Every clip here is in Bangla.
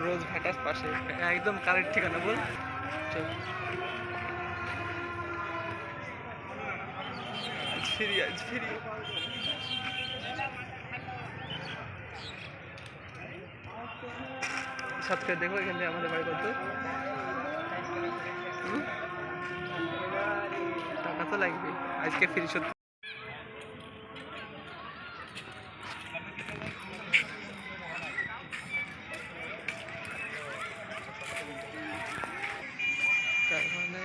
রোজ ভাটাস পাশে একদম কারেক্ট ঠিকানা বল। চল আজ ফিরি সাথে দেখো এখান থেকে আমাদের বাড়ি কত টাকা তো লাগবে আজকে ফিরি সত্যি। তার মানে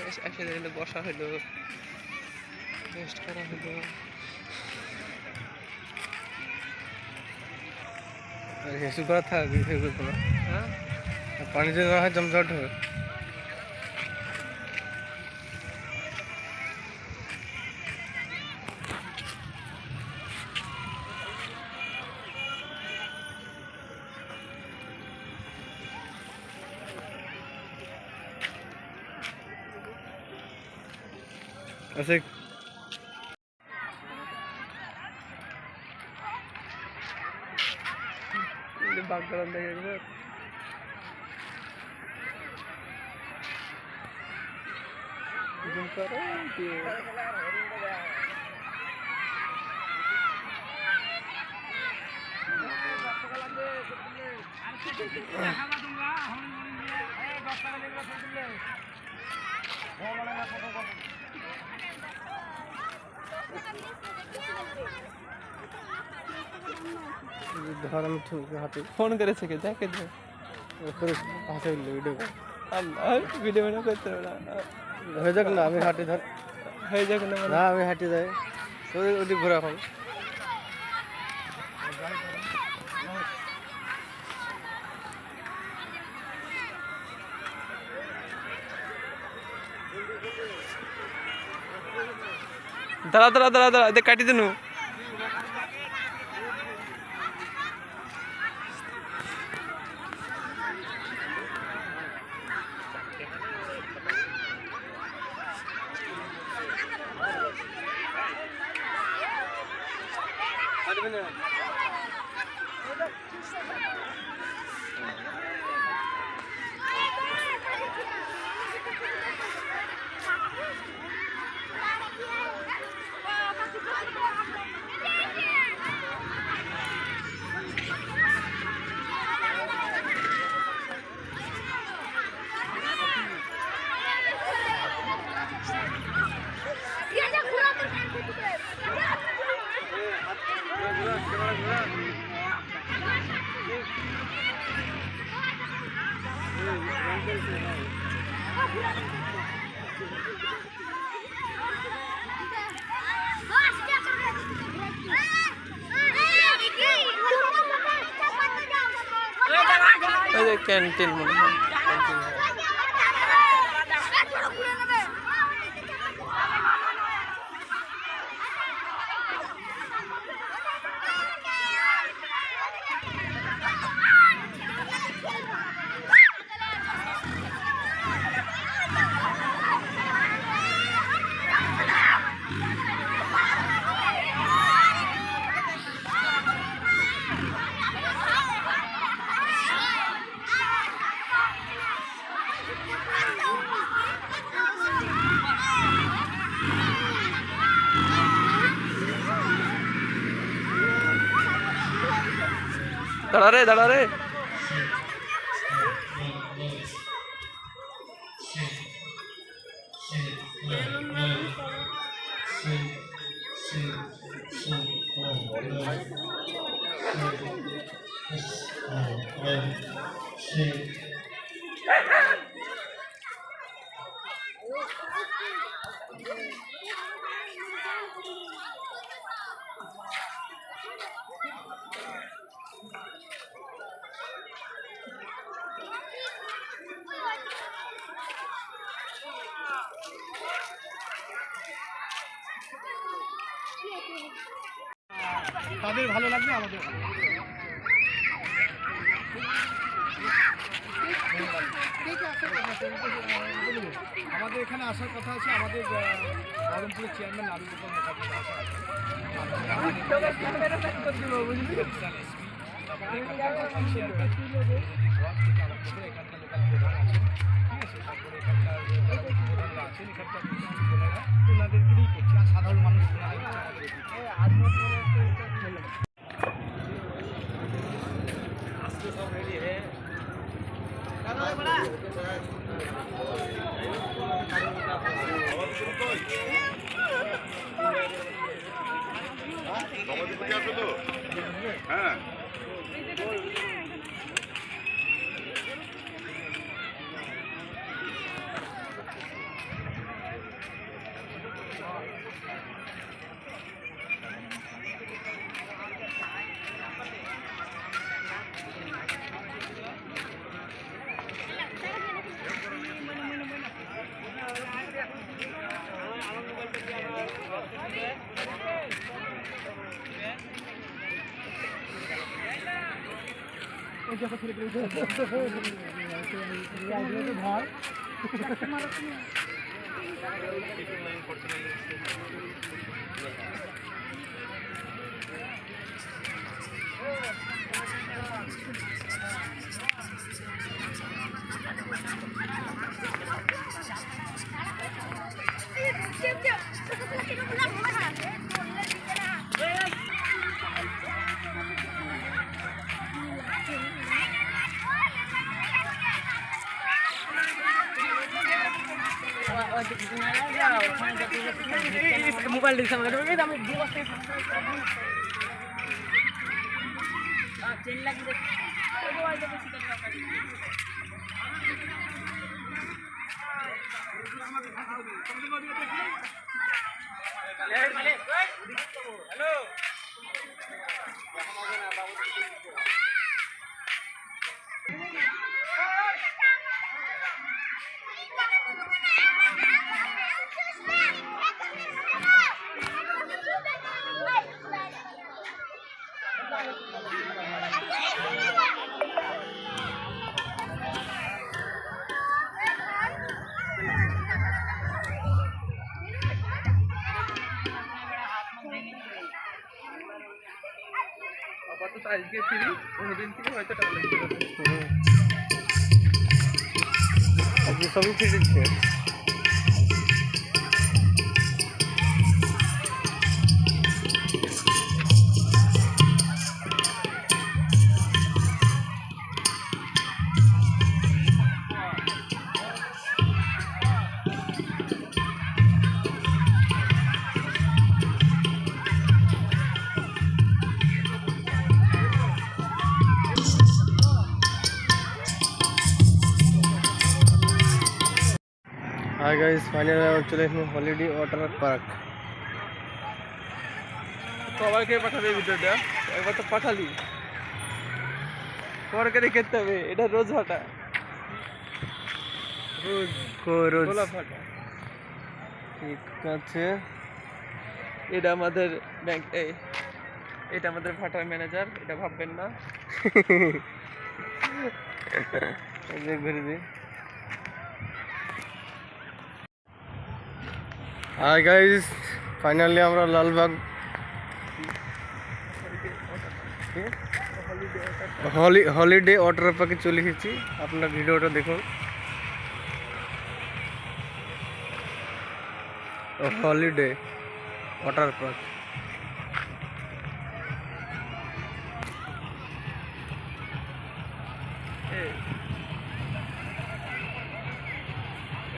এসে বসা হলো, রেস্ট করা হলো। हेसु करा था थोड़ा हाँ पानी से रहा है जमझट है। ऐसे বাগদান দেখে জুম করো দিয়ে धर में हाथ ফোন করেছে কে দেখে দে हाथ वीडियो আল্লাহ ভিডিও বানা করতে না हो जाक ना हमें हाटे धर হয়ে যাক না ना हमें हाटे जाए तो ओटी घोरा हम দাঁড়া দাঁড়া দাঁড়া দাঁড়া দেখ কাটি দেনু ক্যান্টিন মনে হয় দাঁড়া রে তাদের ভালো লাগবে আমাদের ভালো লাগবে। আমাদের এখানে আসার কথা আছে আমাদের বহরমপুরের চেয়ারম্যান নারী গোপাল মুখার্জি এখানকার মানুষের ওয়ার্ড থেকে আরম্ভ করে এখানকার লোকাল প্রধান আছেন, ঠিক আছে, তারপরে এখানকার প্রধানরা আছেন, এখানকার ছেলেরা ওনাদেরকে নিয়েই করছে, আর সাধারণ মানুষ ওনারা হচ্ছে আমাদের হ্যাঁ মোবাইল দিচ্ছে আমাকে হ্যালো আপাতত আজকে ফ্রি, অন্যদিন থেকে হয়তো টাকা লাগতে পারে। আজকে সবই ফ্রি দিচ্ছে। हाय गाइस, फाइनली আমরা চলে এসেছি হলিডে ওয়াটার পার্ক। সবাইকে পাঠাবে ভিডিওটা, একবার তো পাঠালি, পরে দেখতে হবে। এটা রোজ ভাটা, রোজ গোলাপ ভাটা, ঠিক আছে। এটা আমাদের ব্যাংক, এটা আমাদের ভাটার ম্যানেজার, এটা ভাববেন না। ঘুরে দিই। হাই গাইস, ফাইনালি আমরা লালবাগ হলিডে ওয়াটার পার্কে চলে এসেছি। আপনার ভিডিওটা দেখুন। হলিডে ওয়াটার পার্ক,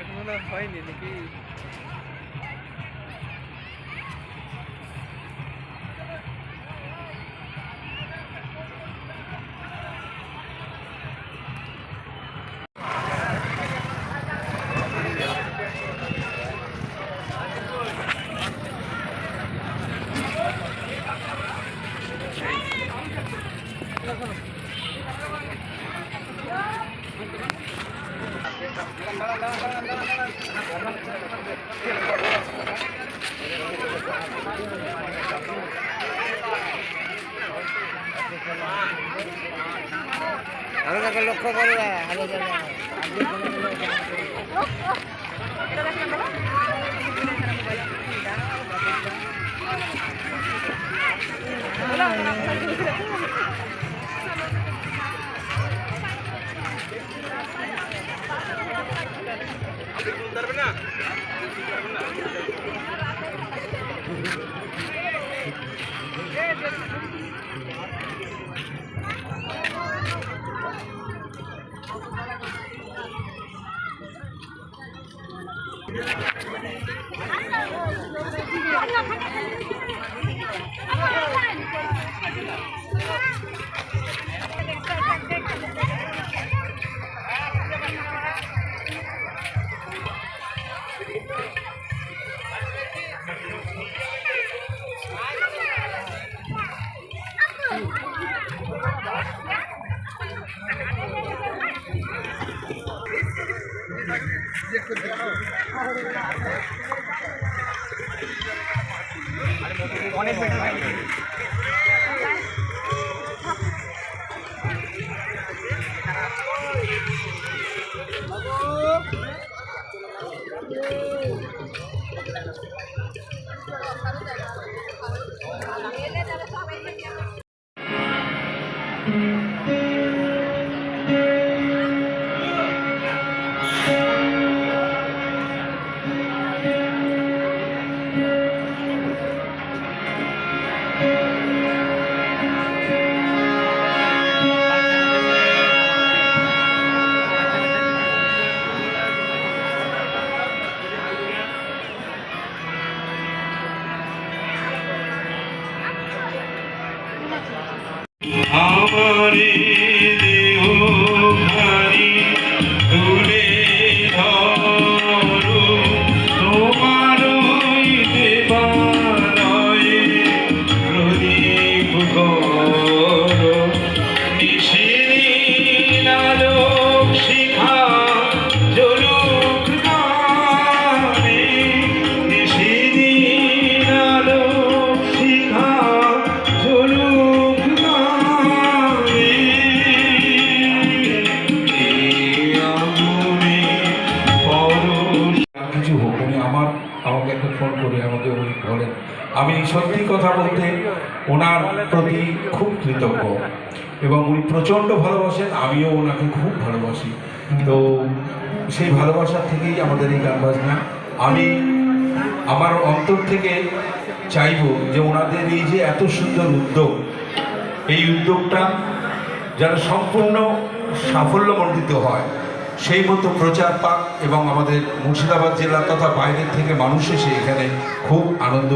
এখন হয়নি নাকি? লক্ষ্য করে অনেক বেটার ভাই। আমারে দেহ ভারী তুলে ধরো তোমারই দেবালয়ে প্রদীপ করো নিশিদিন আলোক শিখা জ্বলুক গানে নিশিদিন আলোক শিখা জ্বলুক কিছু হোক উনি আমাকে একটা ফোন করে আমাকে উনি বলেন, আমি সত্যি কথা বলতে ওনার প্রতি খুব কৃতজ্ঞ এবং উনি প্রচণ্ড ভালোবাসেন, আমিও ওনাকে খুব ভালোবাসি। তো সেই ভালোবাসার থেকেই আমাদের এই গান বাজনা। আমি আমার অন্তর থেকে চাইব যে ওনাদের এই যে এত সুন্দর উদ্যোগ, এই উদ্যোগটা যেন সম্পূর্ণ সাফল্যমণ্ডিত হয়, সেই মতো প্রচার পাক এবং আমাদের মুর্শিদাবাদ জেলা তথা বাইরের থেকে মানুষ এসে এখানে খুব আনন্দ